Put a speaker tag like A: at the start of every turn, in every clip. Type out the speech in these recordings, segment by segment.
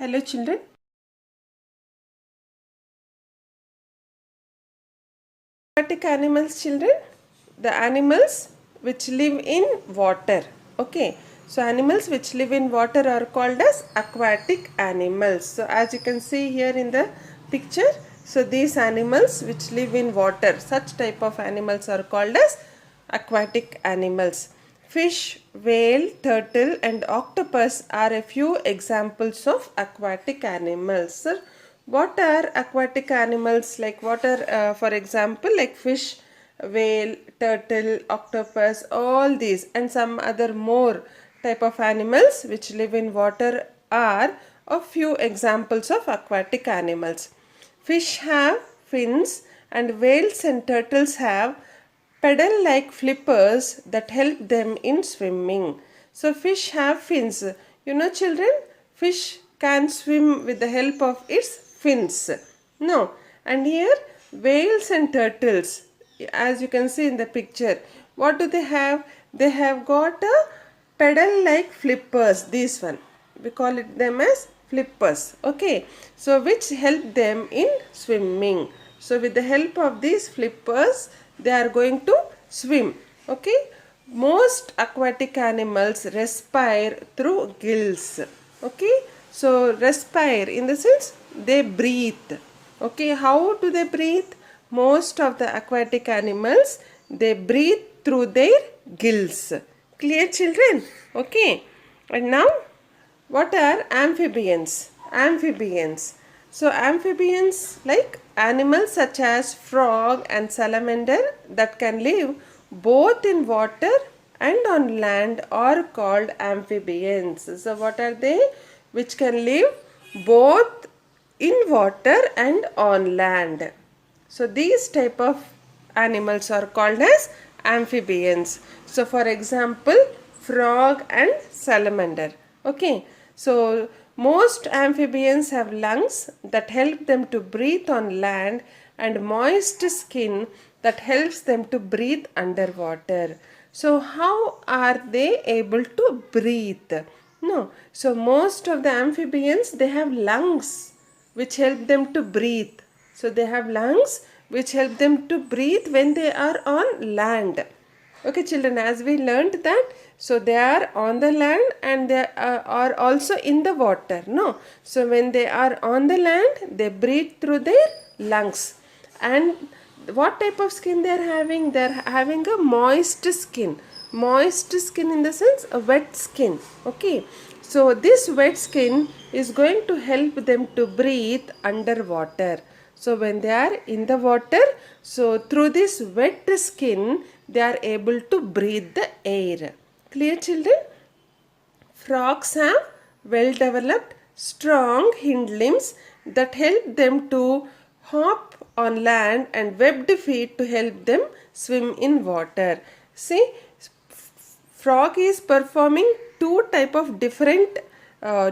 A: Hello children. Aquatic animals, children. The animals which live in water. Okay. So animals which live in water are called as aquatic animals. So as you can see here in the picture, so these animals which live in water, such type of animals are called as aquatic animals. Fish, whale, turtle and octopus are a few examples of aquatic animals. Sir, what are aquatic animals? Like what are, for example, like fish, whale, turtle, octopus, all these and some other more type of animals which live in water are a few examples of aquatic animals. Fish have fins and whales and turtles have pedal-like flippers that help them in swimming. So fish have fins. You know children, fish can swim with the help of its fins. No. And here whales and turtles, as you can see in the picture, what do they have? They have got a pedal-like flippers. This one, we call it them as flippers. Okay. So which help them in swimming. So with the help of these flippers, they are going to swim. Okay. Most aquatic animals respire through gills. Okay. So respire in the sense they breathe. Okay. How do they breathe? Most of the aquatic animals, they breathe through their gills. Clear children? Okay. And now what are amphibians? Amphibians. So amphibians like animals such as frog and salamander that can live both in water and on land are called amphibians. So what are they? Which can live both in water and on land. So these type of animals are called as amphibians. So for example, frog and salamander. Okay. So most amphibians have lungs that help them to breathe on land and moist skin that helps them to breathe underwater. So how are they able to breathe? No. So most of the amphibians, they have lungs which help them to breathe. So they have lungs which help them to breathe when they are on land. Okay children, as we learned that, so they are on the land and they are also in the water. No. So when they are on the land, they breathe through their lungs. And what type of skin they are having? They are having a moist skin. Moist skin in the sense a wet skin. Okay. So this wet skin is going to help them to breathe underwater. So when they are in the water, so through this wet skin, they are able to breathe the air. Clear children? Frogs have well-developed, strong hind limbs that help them to hop on land and webbed feet to help them swim in water. See, frog is performing two type of different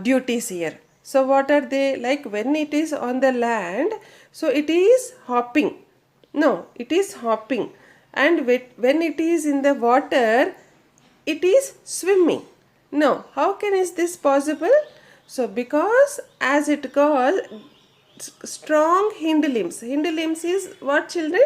A: duties here. So what are they? Like when it is on the land, so it is hopping. No, it is hopping. And when it is in the water, it is swimming. No, how can is this possible? So because as it got strong hind limbs. Hind limbs is what children?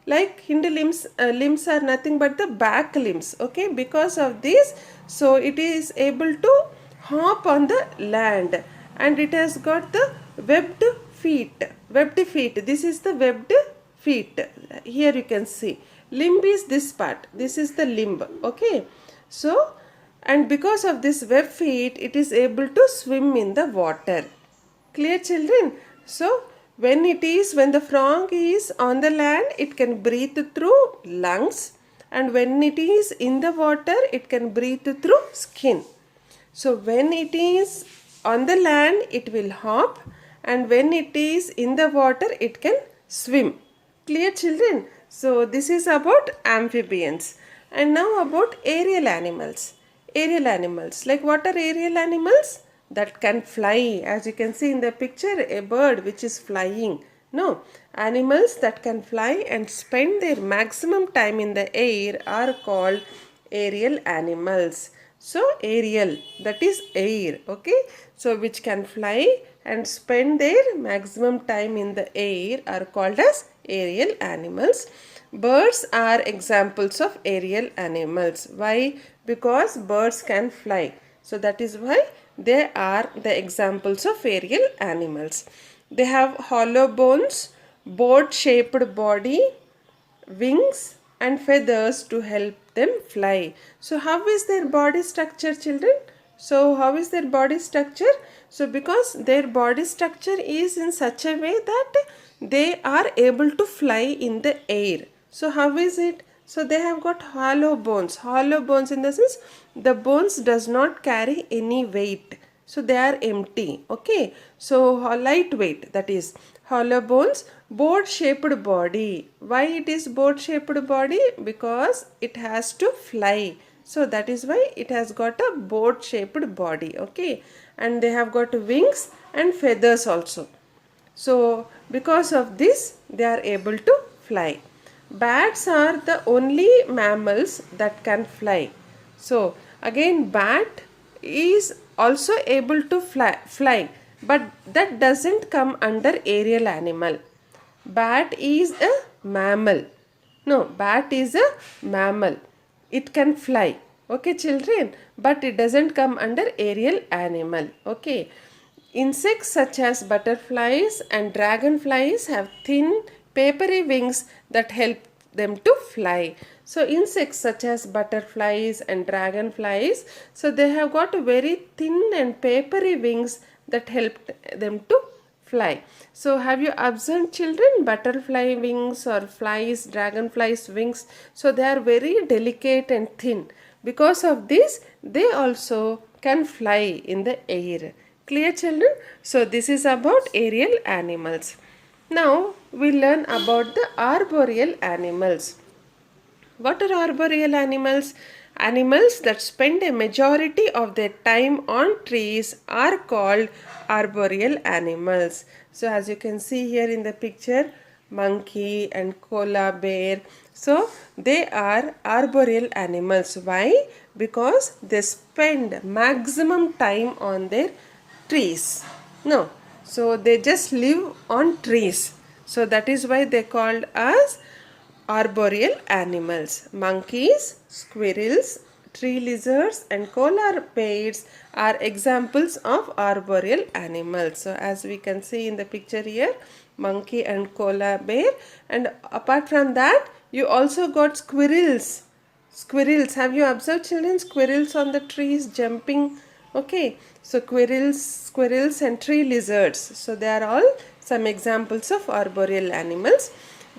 A: Like hind limbs, limbs are nothing but the back limbs. Okay, because of this, so it is able to hop on the land and it has got the webbed feet. Webbed feet. This is the webbed feet. Here you can see. Limb is this part. This is the limb. Okay. So, and because of this web feet, it is able to swim in the water. Clear children? So, when the frog is on the land, it can breathe through lungs. And when it is in the water, it can breathe through skin. So, when it is on the land, it will hop. And when it is in the water, it can swim. Clear children? So this is about amphibians. And now about aerial animals. Aerial animals. Like what are aerial animals? That can fly. As you can see in the picture, a bird which is flying. No. Animals that can fly and spend their maximum time in the air are called aerial animals. So aerial, that is air, okay. So which can fly and spend their maximum time in the air are called as aerial animals. Birds are examples of aerial animals. Why? Because birds can fly. So that is why they are the examples of aerial animals. They have hollow bones, boat-shaped body, wings and feathers to help them fly. So how is their body structure, children? So how is their body structure? So because their body structure is in such a way that they are able to fly in the air. So how is it? So they have got hollow bones. Hollow bones in the sense the bones does not carry any weight. So they are empty. Okay. So lightweight, that is hollow bones, boat shaped body. Why it is boat shaped body? Because it has to fly. So that is why it has got a boat shaped body. Okay. And they have got wings and feathers also. So because of this they are able to fly. Bats are the only mammals that can fly. So again bat is also able to fly, but that doesn't come under aerial animal. Bat is a mammal. No, bat is a mammal. It can fly. Okay, children, but it doesn't come under aerial animal. Okay. Insects such as butterflies and dragonflies have thin, papery wings that help them to fly. So insects such as butterflies and dragonflies, so they have got very thin and papery wings that help them to fly. So have you observed, children, butterfly wings or flies, dragonflies wings? So they are very delicate and thin. Because of this, they also can fly in the air. Clear, children? So this is about aerial animals. Now we learn about the arboreal animals. What are arboreal animals? Animals that spend a majority of their time on trees are called arboreal animals. So as you can see here in the picture, monkey and koala bear. So they are arboreal animals. Why? Because they spend maximum time on their trees. No. So they just live on trees. So that is why they called as arboreal animals. Monkeys, squirrels, tree lizards and koala bears are examples of arboreal animals. So as we can see in the picture here, monkey and koala bear, and apart from that you also got squirrels. Squirrels, have you observed, children, squirrels on the trees jumping? Okay, so squirrels and tree lizards. So they are all some examples of arboreal animals.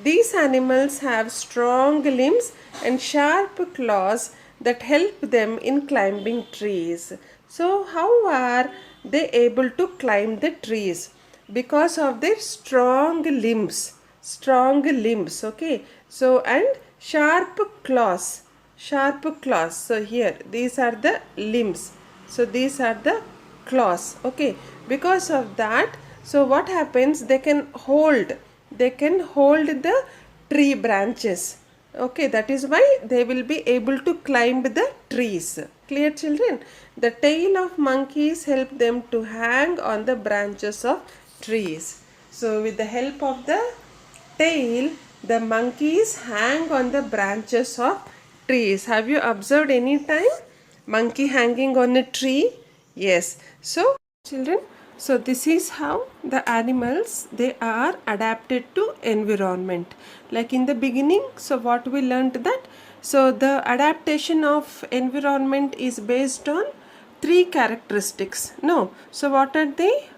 A: These animals have strong limbs and sharp claws that help them in climbing trees. So how are they able to climb the trees? Because of their strong limbs. Strong limbs, okay. So and sharp claws. Sharp claws. So here these are the limbs. So these are the claws, okay. Because of that, so what happens, they can hold the tree branches, okay. That is why they will be able to climb the trees. Clear, children? The tail of monkeys help them to hang on the branches of trees. So with the help of the tail, the monkeys hang on the branches of trees. Have you observed any time monkey hanging on a tree? Yes. So children, so this is how the animals, they are adapted to environment. Like in the beginning, so what we learned that, so the adaptation of environment is based on three characteristics. No. So what are they?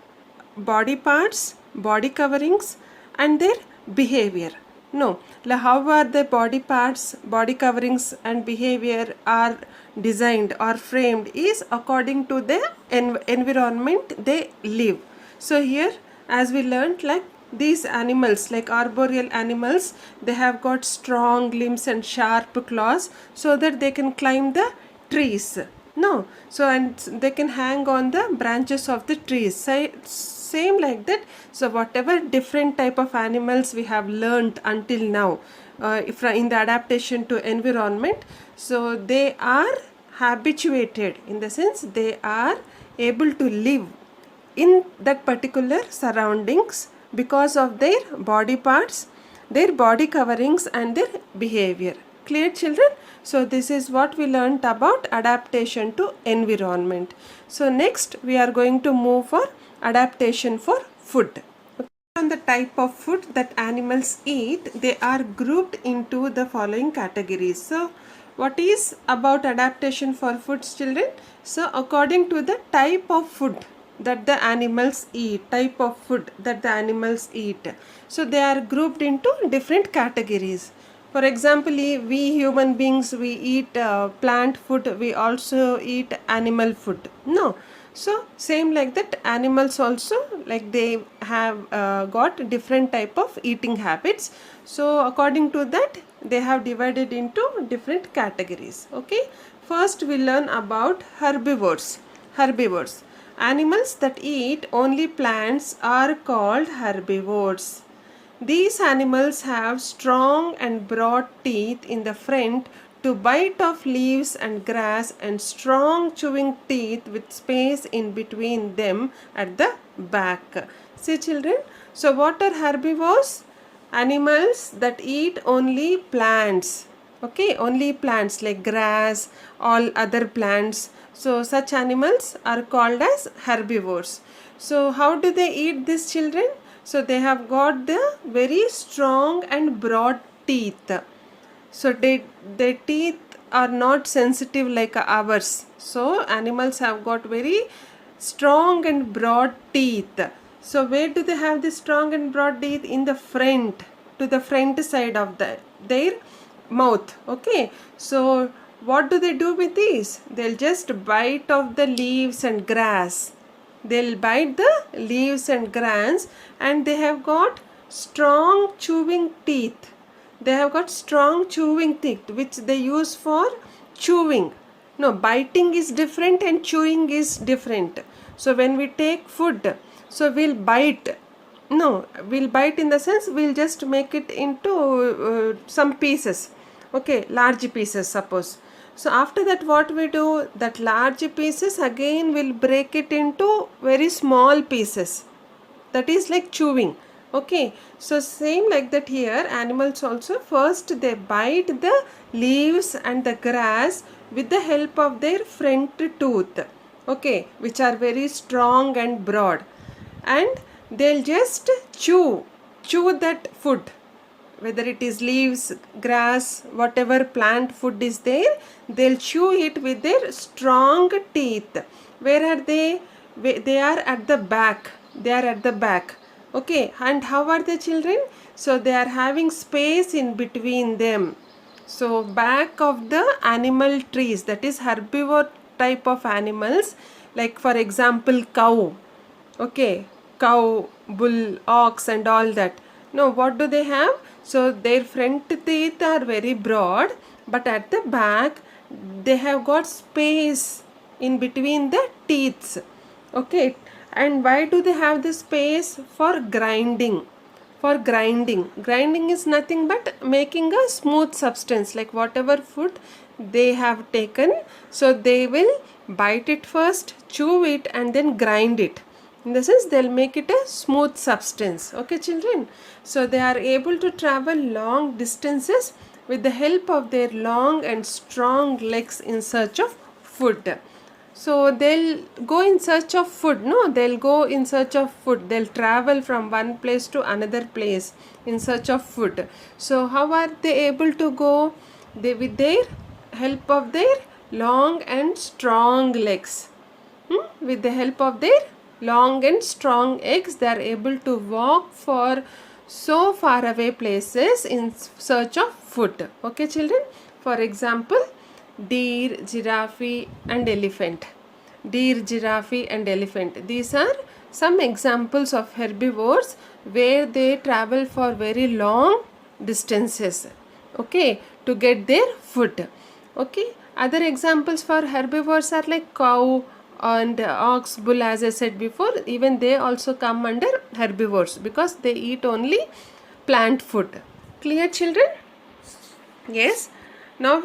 A: Body parts, body coverings and their behavior. No, how are the body parts, body coverings and behavior are designed or framed is according to the environment they live. So here as we learned, like these animals, like arboreal animals, they have got strong limbs and sharp claws so that they can climb the trees. No, so and they can hang on the branches of the trees. Same like that. So whatever different type of animals we have learned until now, if in the adaptation to environment, so they are habituated, in the sense they are able to live in that particular surroundings because of their body parts, their body coverings and their behavior. Clear, children? So this is what we learnt about adaptation to environment. So next we are going to move for adaptation for food. On the type of food that animals eat, they are grouped into the following categories. So what is about adaptation for foods, children? So according to the type of food that the animals eat, so they are grouped into different categories. For example, we human beings, we eat plant food, we also eat animal food. No. So same like that, animals also, like they have got different type of eating habits. So according to that, they have divided into different categories. Okay. First we learn about herbivores. Animals that eat only plants are called herbivores. These animals have strong and broad teeth in the front to bite off leaves and grass, and strong chewing teeth with space in between them at the back. See, children, so what are herbivores? Animals that eat only plants. Okay, only plants like grass, all other plants. So such animals are called as herbivores. So how do they eat these, children? So they have got the very strong and broad teeth. So their teeth are not sensitive like ours. So animals have got very strong and broad teeth. So where do they have this strong and broad teeth? In the front, to the front side of their mouth. Okay. So what do they do with these? They'll just bite off the leaves and grass. They'll bite the leaves and grass, and they have got strong chewing teeth. Which they use for chewing. No, biting is different and chewing is different. So when we take food, so we'll bite. No, we'll bite in the sense we'll just make it into some pieces. Okay, large pieces suppose. So after that what we do, that large pieces again will break it into very small pieces. That is like chewing. Okay, so same like that here, animals also first they bite the leaves and the grass with the help of their front tooth. Okay, which are very strong and broad, and they'll just chew that food, whether it is leaves, grass, whatever plant food is there, they'll chew it with their strong teeth. Where are they? They are at the back. Okay, and how are the children? So they are having space in between them. So back of the animal trees, that is herbivore type of animals, like for example cow. Okay, cow, bull, ox and all that. No, what do they have? So their front teeth are very broad, but at the back they have got space in between the teeth. Okay, and why do they have this space? For grinding. Grinding is nothing but making a smooth substance, like whatever food they have taken, so they will bite it first, chew it and then grind it. In the sense they'll make it a smooth substance. Okay, children, so they are able to travel long distances with the help of their long and strong legs in search of food. So they'll go in search of food. They'll travel from one place to another place in search of food. So how are they able to go? With their help of their long and strong legs. With the help of their long and strong legs, they are able to walk for so far away places in search of food. Okay, children. For example, deer, giraffe and elephant. These are some examples of herbivores where they travel for very long distances, okay, to get their food. Okay, other examples for herbivores are like cow and ox, bull, as I said before. Even they also come under herbivores because they eat only plant food. Clear, children? Yes. Now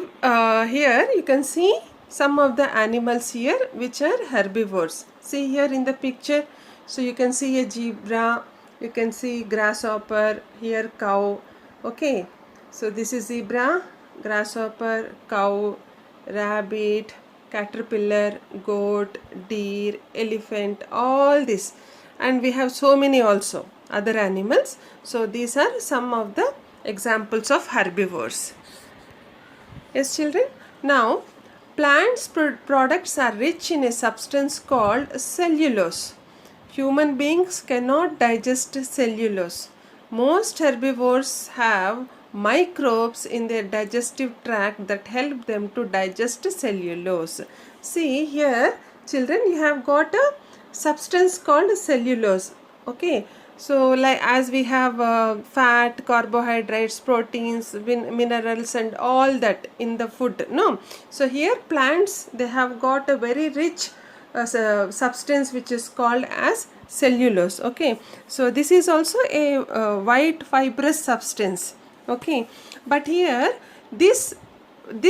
A: here you can see some of the animals here which are herbivores. See here in the picture, so you can see a zebra, you can see grasshopper, here cow. Okay, so this is zebra, grasshopper, cow, rabbit, caterpillar, goat, deer, elephant, all this, and we have so many also other animals. So these are some of the examples of herbivores. Yes, children. Now, plants products are rich in a substance called cellulose. Human beings cannot digest cellulose. Most herbivores have microbes in their digestive tract that help them to digest cellulose. See here, children, you have got a substance called cellulose. Okay, so like as we have fat, carbohydrates, proteins, minerals and all that in the food, no? So here plants, they have got a very rich substance which is called as cellulose. Okay, so this is also a white fibrous substance. Okay, but here this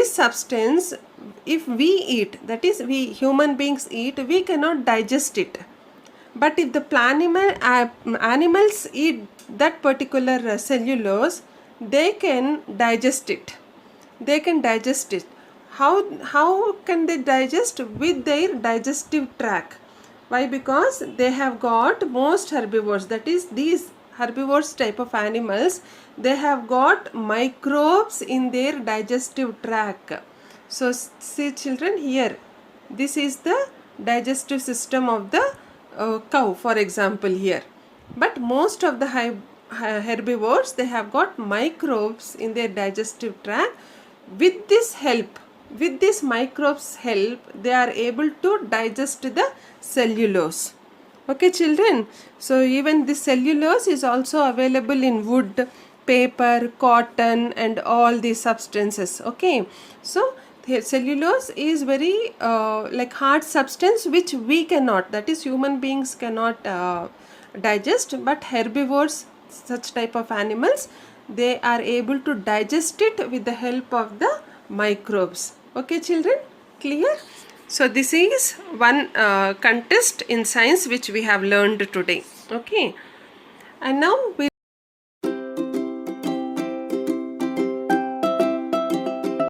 A: substance, if we eat, that is we human beings eat, we cannot digest it. But if the animals eat that particular cellulose, they can digest it. They can digest it. How can they digest? With their digestive tract. Why? Because they have got, most herbivores, that is these herbivores type of animals, they have got microbes in their digestive tract. So see children, here this is the digestive system of the cow, for example, here. But most of the herbivores, they have got microbes in their digestive tract. With this help, with this microbes help, they are able to digest the cellulose. Okay children, so even this cellulose is also available in wood, paper, cotton and all these substances. Okay, so cellulose is very like hard substance which we cannot, that is human beings cannot digest, but herbivores, such type of animals, they are able to digest it with the help of the microbes. Okay children, clear? So this is one contest in science which we have learned today. Okay, and now we